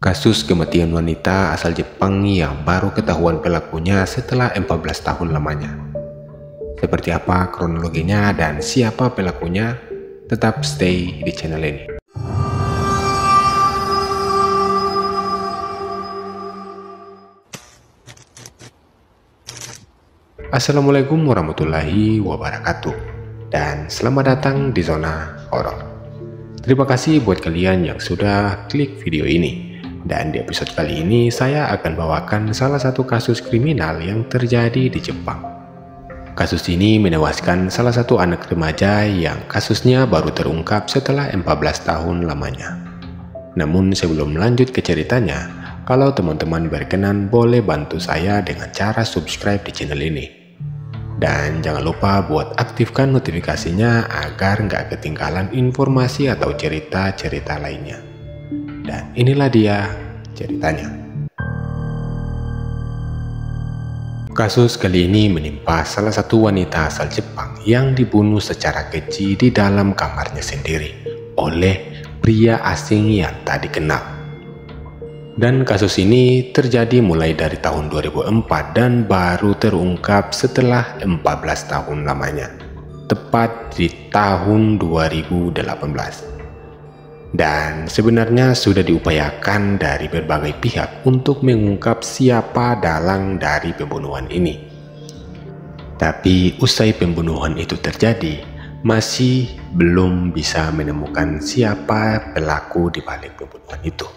Kasus kematian wanita asal Jepang yang baru ketahuan pelakunya setelah 14 tahun lamanya. Seperti apa kronologinya dan siapa pelakunya? Tetap stay di channel ini. Assalamualaikum warahmatullahi wabarakatuh, dan selamat datang di zona horor. Terima kasih buat kalian yang sudah klik video ini. Dan di episode kali ini saya akan bawakan salah satu kasus kriminal yang terjadi di Jepang. Kasus ini menewaskan salah satu anak remaja yang kasusnya baru terungkap setelah 14 tahun lamanya. Namun sebelum lanjut ke ceritanya, kalau teman-teman berkenan boleh bantu saya dengan cara subscribe di channel ini. Dan jangan lupa buat aktifkan notifikasinya agar nggak ketinggalan informasi atau cerita-cerita lainnya. Dan inilah dia ceritanya. Kasus kali ini menimpa salah satu wanita asal Jepang yang dibunuh secara keji di dalam kamarnya sendiri oleh pria asing yang tak dikenal. Dan kasus ini terjadi mulai dari tahun 2004 dan baru terungkap setelah 14 tahun lamanya, tepat di tahun 2018. Dan sebenarnya sudah diupayakan dari berbagai pihak untuk mengungkap siapa dalang dari pembunuhan ini. Tapi usai pembunuhan itu terjadi, masih belum bisa menemukan siapa pelaku di balik pembunuhan itu.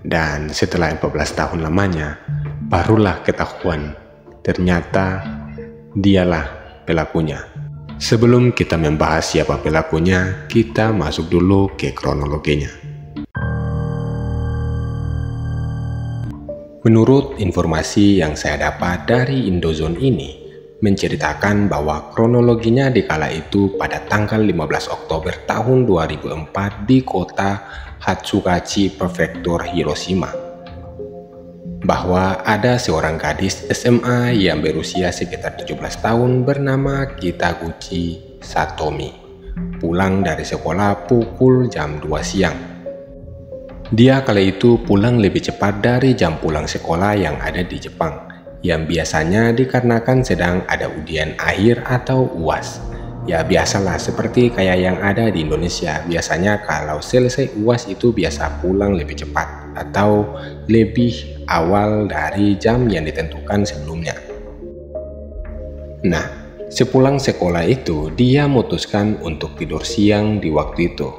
Dan setelah 14 tahun lamanya, barulah ketahuan ternyata dialah pelakunya. Sebelum kita membahas siapa pelakunya, kita masuk dulu ke kronologinya. Menurut informasi yang saya dapat dari Indozone ini, menceritakan bahwa kronologinya di kala itu pada tanggal 15 Oktober tahun 2004 di kota Hatsugachi, Prefektur Hiroshima, bahwa ada seorang gadis SMA yang berusia sekitar 17 tahun bernama Kitaguchi Satomi, pulang dari sekolah pukul jam 2 siang. Dia kala itu pulang lebih cepat dari jam pulang sekolah yang ada di Jepang, yang biasanya dikarenakan sedang ada ujian akhir atau UAS. Ya biasalah seperti kayak yang ada di Indonesia. Biasanya kalau selesai UAS itu biasa pulang lebih cepat atau lebih awal dari jam yang ditentukan sebelumnya. Nah, sepulang sekolah itu dia memutuskan untuk tidur siang di waktu itu.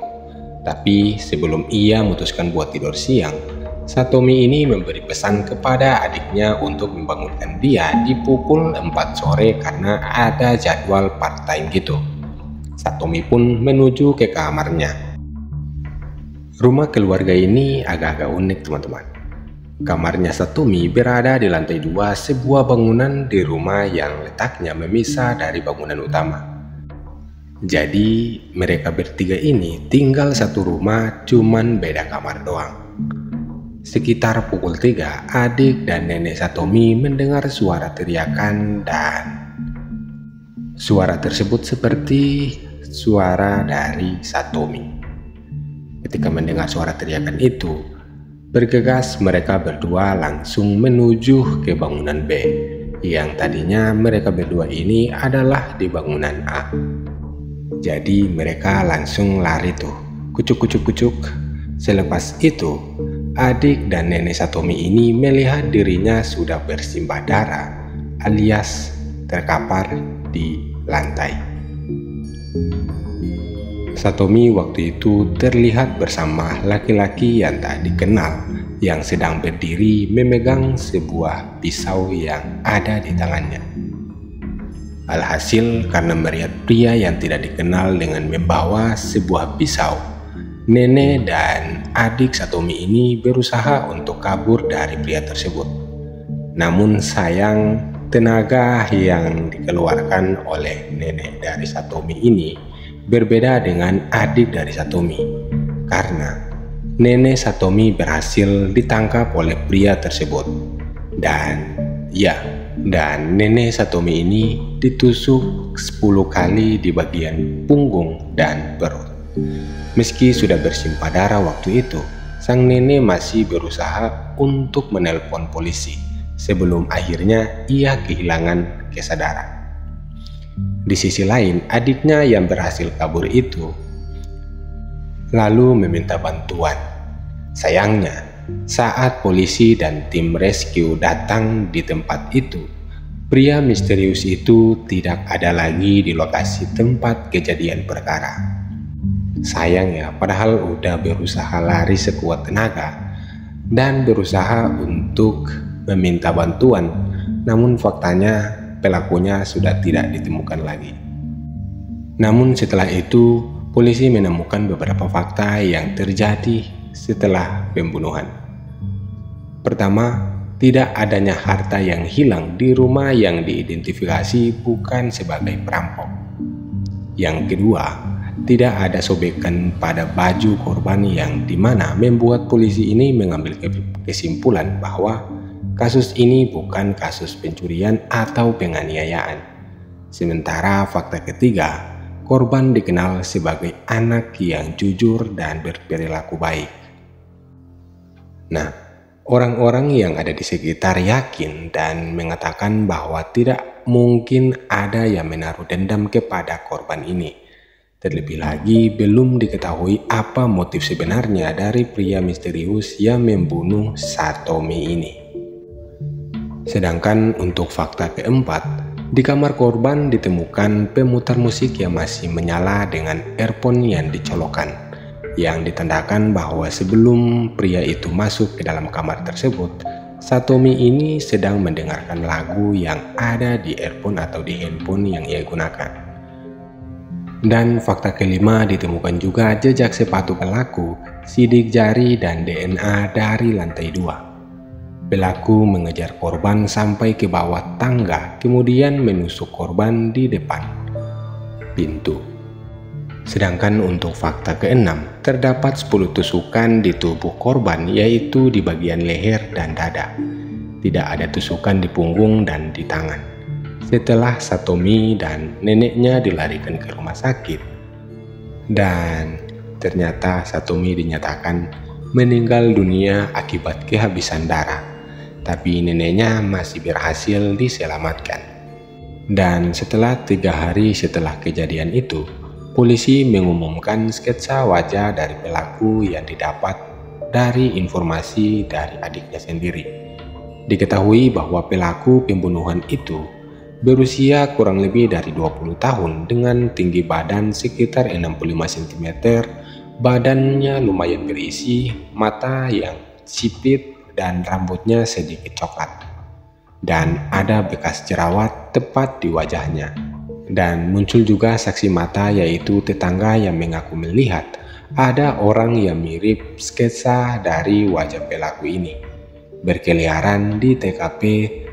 Tapi sebelum ia memutuskan buat tidur siang, Satomi ini memberi pesan kepada adiknya untuk membangunkan dia di pukul 4 sore karena ada jadwal part-time gitu. Satomi pun menuju ke kamarnya. Rumah keluarga ini agak-agak unik teman-teman. Kamarnya Satomi berada di lantai 2 sebuah bangunan di rumah yang letaknya memisah dari bangunan utama. Jadi mereka bertiga ini tinggal satu rumah, cuman beda kamar doang. Sekitar pukul 3, adik dan nenek Satomi mendengar suara teriakan dan suara tersebut seperti suara dari Satomi. Ketika mendengar suara teriakan itu, bergegas mereka berdua langsung menuju ke bangunan B, yang tadinya mereka berdua ini adalah di bangunan A. Jadi mereka langsung lari tuh, kucuk-kucuk-kucuk. Selepas itu, adik dan nenek Satomi ini melihat dirinya sudah bersimbah darah alias terkapar di lantai. Satomi waktu itu terlihat bersama laki-laki yang tak dikenal yang sedang berdiri memegang sebuah pisau yang ada di tangannya. Alhasil karena melihat pria yang tidak dikenal dengan membawa sebuah pisau, nenek dan adik Satomi ini berusaha untuk kabur dari pria tersebut. Namun sayang, tenaga yang dikeluarkan oleh nenek dari Satomi ini berbeda dengan adik dari Satomi, karena nenek Satomi berhasil ditangkap oleh pria tersebut. Dan nenek Satomi ini ditusuk 10 kali di bagian punggung dan perut. Meski sudah bersimpah darah waktu itu, sang nenek masih berusaha untuk menelpon polisi sebelum akhirnya ia kehilangan kesadaran. Di sisi lain, adiknya yang berhasil kabur itu lalu meminta bantuan. Sayangnya, saat polisi dan tim rescue datang di tempat itu, pria misterius itu tidak ada lagi di lokasi tempat kejadian perkara. Sayangnya, padahal udah berusaha lari sekuat tenaga dan berusaha untuk meminta bantuan, namun faktanya pelakunya sudah tidak ditemukan lagi. Namun setelah itu, polisi menemukan beberapa fakta yang terjadi setelah pembunuhan. Pertama, tidak adanya harta yang hilang di rumah yang diidentifikasi bukan sebagai perampok. Yang kedua, tidak ada sobekan pada baju korban yang dimana membuat polisi ini mengambil kesimpulan bahwa kasus ini bukan kasus pencurian atau penganiayaan. Sementara fakta ketiga, korban dikenal sebagai anak yang jujur dan berperilaku baik. Nah, orang-orang yang ada di sekitar yakin dan mengatakan bahwa tidak mungkin ada yang menaruh dendam kepada korban ini. Terlebih lagi, belum diketahui apa motif sebenarnya dari pria misterius yang membunuh Satomi ini. Sedangkan untuk fakta keempat, di kamar korban ditemukan pemutar musik yang masih menyala dengan earphone yang dicolokkan, yang ditandakan bahwa sebelum pria itu masuk ke dalam kamar tersebut, Satomi ini sedang mendengarkan lagu yang ada di earphone atau di handphone yang ia gunakan. Dan fakta kelima, ditemukan juga jejak sepatu pelaku, sidik jari dan DNA dari lantai 2. Pelaku mengejar korban sampai ke bawah tangga, kemudian menusuk korban di depan pintu. Sedangkan untuk fakta keenam, terdapat 10 tusukan di tubuh korban, yaitu di bagian leher dan dada. Tidak ada tusukan di punggung dan di tangan. Setelah Satomi dan neneknya dilarikan ke rumah sakit, dan ternyata Satomi dinyatakan meninggal dunia akibat kehabisan darah, tapi neneknya masih berhasil diselamatkan. Dan setelah 3 hari setelah kejadian itu, polisi mengumumkan sketsa wajah dari pelaku yang didapat dari informasi dari adiknya sendiri. Diketahui bahwa pelaku pembunuhan itu berusia kurang lebih dari 20 tahun dengan tinggi badan sekitar 65 cm, badannya lumayan berisi, mata yang sipit dan rambutnya sedikit coklat. Dan ada bekas jerawat tepat di wajahnya. Dan muncul juga saksi mata, yaitu tetangga yang mengaku melihat ada orang yang mirip sketsa dari wajah pelaku ini berkeliaran di TKP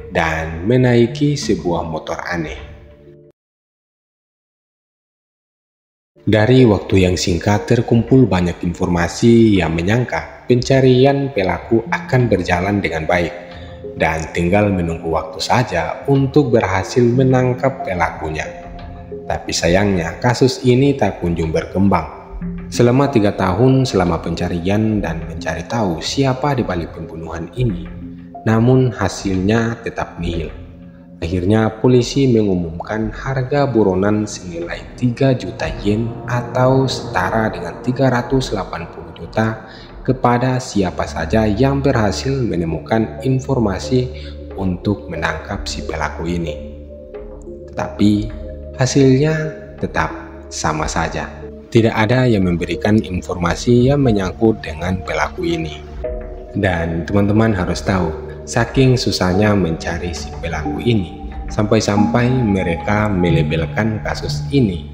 dan menaiki sebuah motor aneh. Dari waktu yang singkat terkumpul banyak informasi yang menyangka pencarian pelaku akan berjalan dengan baik dan tinggal menunggu waktu saja untuk berhasil menangkap pelakunya. Tapi sayangnya kasus ini tak kunjung berkembang. Selama 3 tahun selama pencarian dan mencari tahu siapa di balik pembunuhan ini, namun hasilnya tetap nihil. Akhirnya polisi mengumumkan harga buronan senilai 3 juta yen atau setara dengan 380 juta kepada siapa saja yang berhasil menemukan informasi untuk menangkap si pelaku ini. Tetapi hasilnya tetap sama saja. Tidak ada yang memberikan informasi yang menyangkut dengan pelaku ini. Dan teman-teman harus tahu, saking susahnya mencari si pelaku ini, sampai-sampai mereka melabelkan kasus ini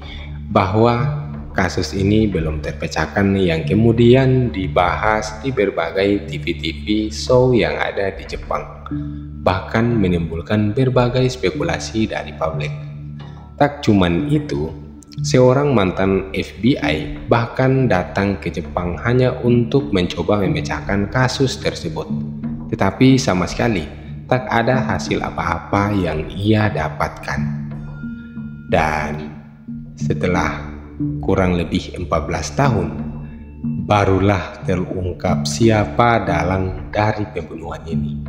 bahwa kasus ini belum terpecahkan, yang kemudian dibahas di berbagai TV-TV show yang ada di Jepang, bahkan menimbulkan berbagai spekulasi dari publik. Tak cuman itu, seorang mantan FBI bahkan datang ke Jepang hanya untuk mencoba memecahkan kasus tersebut. Tetapi sama sekali tak ada hasil apa-apa yang ia dapatkan. Dan setelah kurang lebih 14 tahun, barulah terungkap siapa dalang dari pembunuhan ini.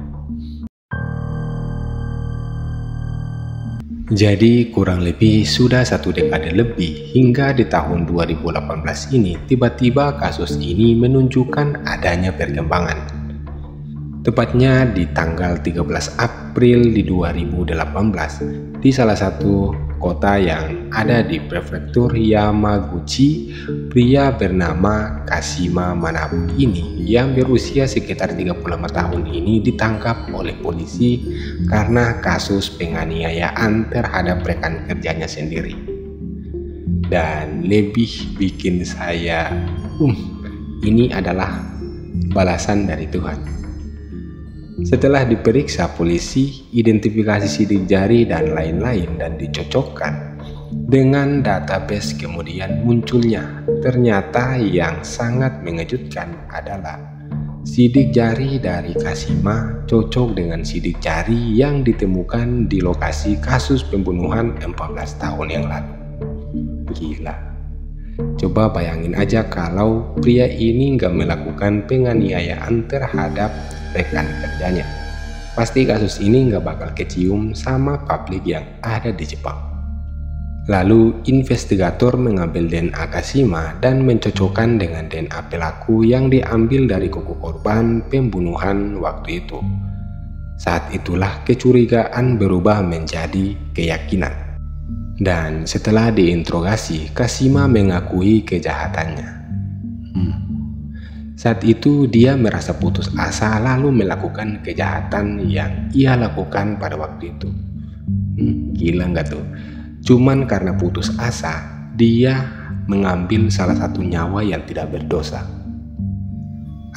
Jadi kurang lebih sudah 1 dekade lebih hingga di tahun 2018 ini tiba-tiba kasus ini menunjukkan adanya perkembangan. Tepatnya di tanggal 13 April di 2018 di salah satu kota yang ada di prefektur Yamaguchi, pria bernama Kashima Manabu ini yang berusia sekitar 35 tahun ini ditangkap oleh polisi karena kasus penganiayaan terhadap rekan kerjanya sendiri. Dan lebih bikin saya, ini adalah balasan dari Tuhan. Setelah diperiksa polisi, identifikasi sidik jari dan lain-lain dan dicocokkan dengan database, kemudian munculnya ternyata yang sangat mengejutkan adalah sidik jari dari Kashima cocok dengan sidik jari yang ditemukan di lokasi kasus pembunuhan 14 tahun yang lalu. Gila. Coba bayangin aja kalau pria ini nggak melakukan penganiayaan terhadap rekan kerjanya. Pasti kasus ini nggak bakal kecium sama publik yang ada di Jepang. Lalu investigator mengambil DNA Kashima dan mencocokkan dengan DNA pelaku yang diambil dari kuku korban pembunuhan waktu itu. Saat itulah kecurigaan berubah menjadi keyakinan. Dan setelah diinterogasi, Kashima mengakui kejahatannya. Saat itu dia merasa putus asa lalu melakukan kejahatan yang ia lakukan pada waktu itu. Gila nggak tuh? Cuman karena putus asa, dia mengambil salah satu nyawa yang tidak berdosa.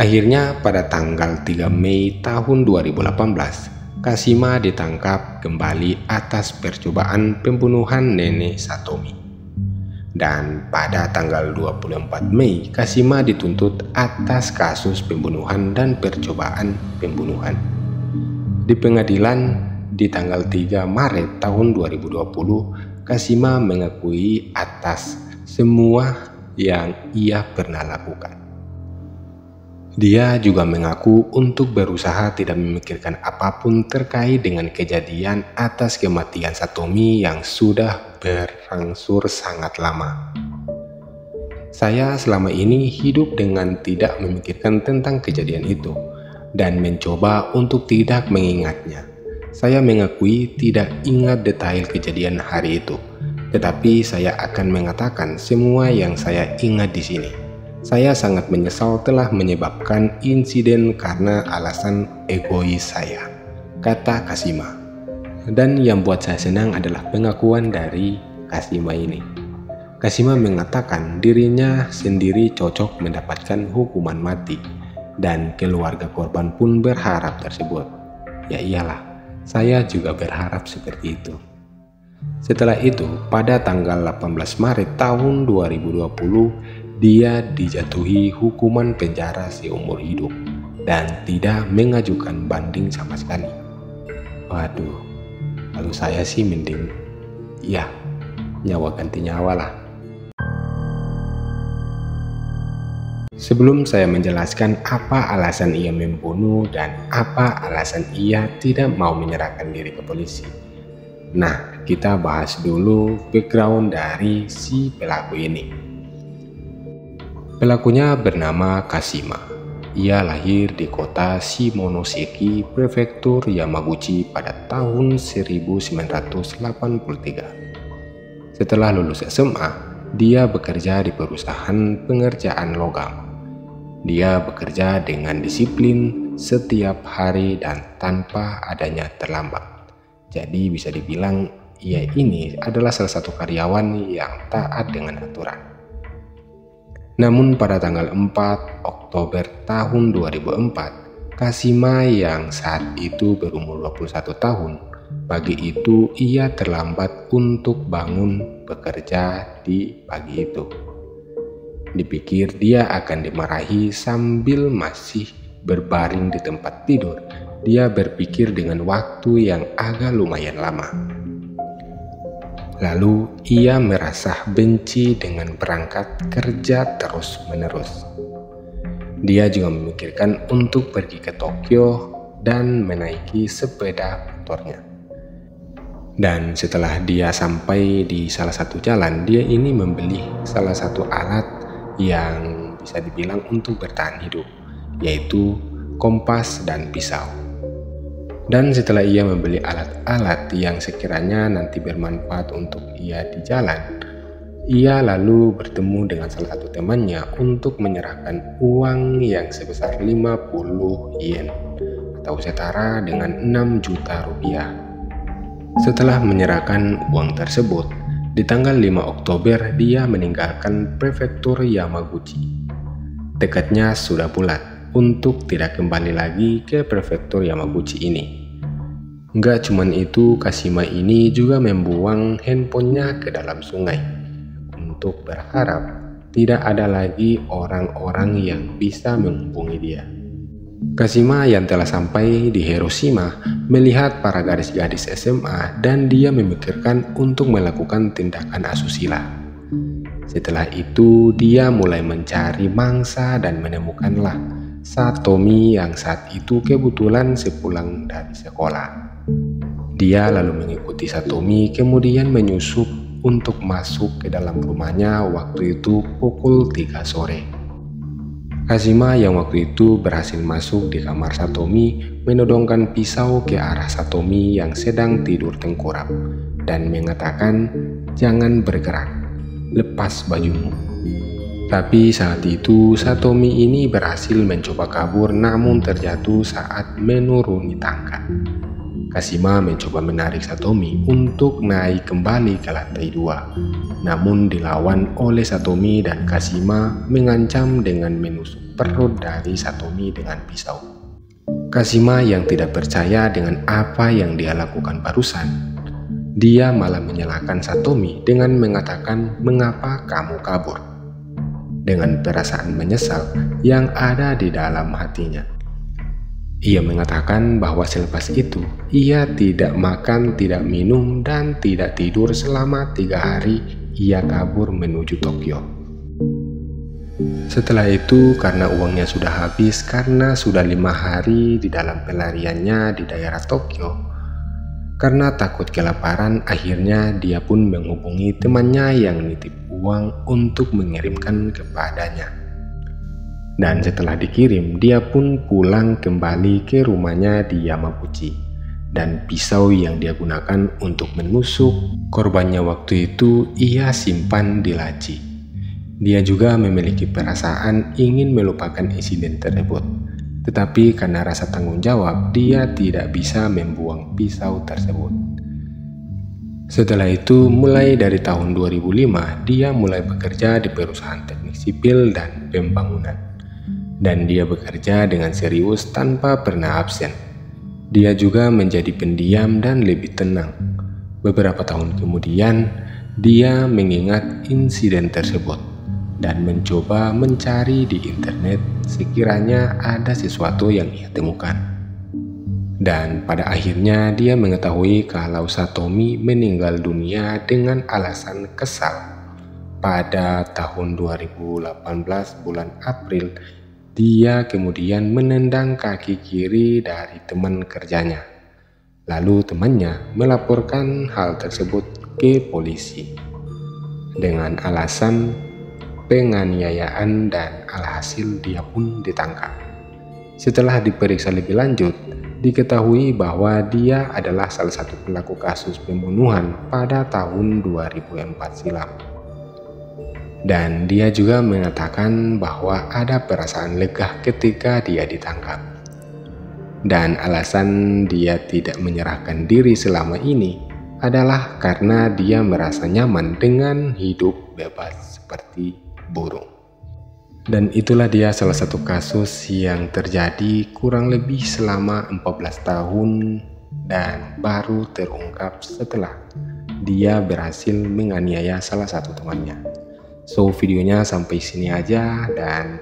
Akhirnya pada tanggal 3 Mei tahun 2018, Kashima ditangkap kembali atas percobaan pembunuhan nenek Satomi. Dan pada tanggal 24 Mei, Kashima dituntut atas kasus pembunuhan dan percobaan pembunuhan. Di pengadilan di tanggal 3 Maret tahun 2020, Kashima mengakui atas semua yang ia pernah lakukan. Dia juga mengaku untuk berusaha tidak memikirkan apapun terkait dengan kejadian atas kematian Satomi yang sudah berangsur sangat lama. Saya selama ini hidup dengan tidak memikirkan tentang kejadian itu dan mencoba untuk tidak mengingatnya. Saya mengakui tidak ingat detail kejadian hari itu, tetapi saya akan mengatakan semua yang saya ingat di sini. Saya sangat menyesal telah menyebabkan insiden karena alasan egois saya, kata Kashima. Dan yang buat saya senang adalah pengakuan dari Kashima ini. Kashima mengatakan dirinya sendiri cocok mendapatkan hukuman mati, dan keluarga korban pun berharap tersebut. Ya iyalah, saya juga berharap seperti itu. Setelah itu, pada tanggal 18 Maret tahun 2020, dia dijatuhi hukuman penjara seumur hidup dan tidak mengajukan banding sama sekali. Waduh, kalau saya sih mending ya nyawa ganti nyawa lah. Sebelum saya menjelaskan apa alasan ia membunuh dan apa alasan ia tidak mau menyerahkan diri ke polisi, nah kita bahas dulu background dari si pelaku ini. Pelakunya bernama Kashima. Ia lahir di kota Shimonoseki, prefektur Yamaguchi pada tahun 1983. Setelah lulus SMA, dia bekerja di perusahaan pengerjaan logam. Dia bekerja dengan disiplin setiap hari dan tanpa adanya terlambat. Jadi bisa dibilang ia ini adalah salah satu karyawan yang taat dengan aturan. Namun pada tanggal 4 Oktober tahun 2004, Kashima yang saat itu berumur 21 tahun, pagi itu ia terlambat untuk bangun bekerja di pagi itu. Dipikir dia akan dimarahi sambil masih berbaring di tempat tidur. Dia berpikir dengan waktu yang agak lumayan lama. Lalu ia merasa benci dengan berangkat kerja terus-menerus. Dia juga memikirkan untuk pergi ke Tokyo dan menaiki sepeda motornya. Dan setelah dia sampai di salah satu jalan, dia ini membeli salah satu alat yang bisa dibilang untuk bertahan hidup, yaitu kompas dan pisau. Dan setelah ia membeli alat-alat yang sekiranya nanti bermanfaat untuk ia di jalan, ia lalu bertemu dengan salah satu temannya untuk menyerahkan uang yang sebesar 50 yen atau setara dengan 6 juta rupiah. Setelah menyerahkan uang tersebut, di tanggal 5 Oktober dia meninggalkan prefektur Yamaguchi. Tekadnya sudah bulat untuk tidak kembali lagi ke prefektur Yamaguchi ini. Nggak cuman itu, Kashima ini juga membuang handphonenya ke dalam sungai untuk berharap tidak ada lagi orang-orang yang bisa menghubungi dia. Kashima yang telah sampai di Hiroshima melihat para gadis-gadis SMA dan dia memikirkan untuk melakukan tindakan asusila. Setelah itu dia mulai mencari mangsa dan menemukanlah Satomi yang saat itu kebetulan sepulang dari sekolah. Dia lalu mengikuti Satomi kemudian menyusup untuk masuk ke dalam rumahnya waktu itu pukul 3 sore. Kashima yang waktu itu berhasil masuk di kamar Satomi menodongkan pisau ke arah Satomi yang sedang tidur tengkurap dan mengatakan, "Jangan bergerak, lepas bajumu." Tapi saat itu Satomi ini berhasil mencoba kabur namun terjatuh saat menuruni tangga. Kashima mencoba menarik Satomi untuk naik kembali ke lantai 2, namun dilawan oleh Satomi dan Kashima mengancam dengan menusuk perut dari Satomi dengan pisau. Kashima yang tidak percaya dengan apa yang dia lakukan barusan, dia malah menyalahkan Satomi dengan mengatakan, "Mengapa kamu kabur?" Dengan perasaan menyesal yang ada di dalam hatinya. Ia mengatakan bahwa selepas itu, ia tidak makan, tidak minum, dan tidak tidur selama 3 hari ia kabur menuju Tokyo. Setelah itu, karena uangnya sudah habis karena sudah 5 hari di dalam pelariannya di daerah Tokyo, karena takut kelaparan, akhirnya dia pun menghubungi temannya yang nitip uang untuk mengirimkan kepadanya. Dan setelah dikirim, dia pun pulang kembali ke rumahnya di Yamaguchi. Dan pisau yang dia gunakan untuk menusuk korbannya waktu itu ia simpan di laci. Dia juga memiliki perasaan ingin melupakan insiden tersebut. Tetapi karena rasa tanggung jawab, dia tidak bisa membuang pisau tersebut. Setelah itu, mulai dari tahun 2005, dia mulai bekerja di perusahaan teknik sipil dan pembangunan. Dan dia bekerja dengan serius tanpa pernah absen. Dia juga menjadi pendiam dan lebih tenang. Beberapa tahun kemudian, dia mengingat insiden tersebut dan mencoba mencari di internet sekiranya ada sesuatu yang ia temukan. Dan pada akhirnya dia mengetahui kalau Satomi meninggal dunia dengan alasan kesal. Pada tahun 2018 bulan April, dia kemudian menendang kaki kiri dari teman kerjanya. Lalu temannya melaporkan hal tersebut ke polisi dengan alasan penganiayaan dan alhasil dia pun ditangkap. Setelah diperiksa lebih lanjut, diketahui bahwa dia adalah salah satu pelaku kasus pembunuhan pada tahun 2004 silam. Dan dia juga mengatakan bahwa ada perasaan lega ketika dia ditangkap. Dan alasan dia tidak menyerahkan diri selama ini adalah karena dia merasa nyaman dengan hidup bebas seperti burung. Dan itulah dia salah satu kasus yang terjadi kurang lebih selama 14 tahun dan baru terungkap setelah dia berhasil menganiaya salah satu temannya. So videonya sampai sini aja, dan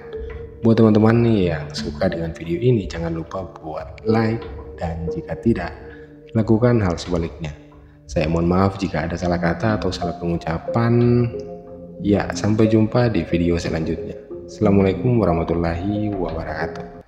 buat teman-teman yang suka dengan video ini jangan lupa buat like, dan jika tidak, lakukan hal sebaliknya. Saya mohon maaf jika ada salah kata atau salah pengucapan. Ya, sampai jumpa di video selanjutnya. Assalamualaikum warahmatullahi wabarakatuh.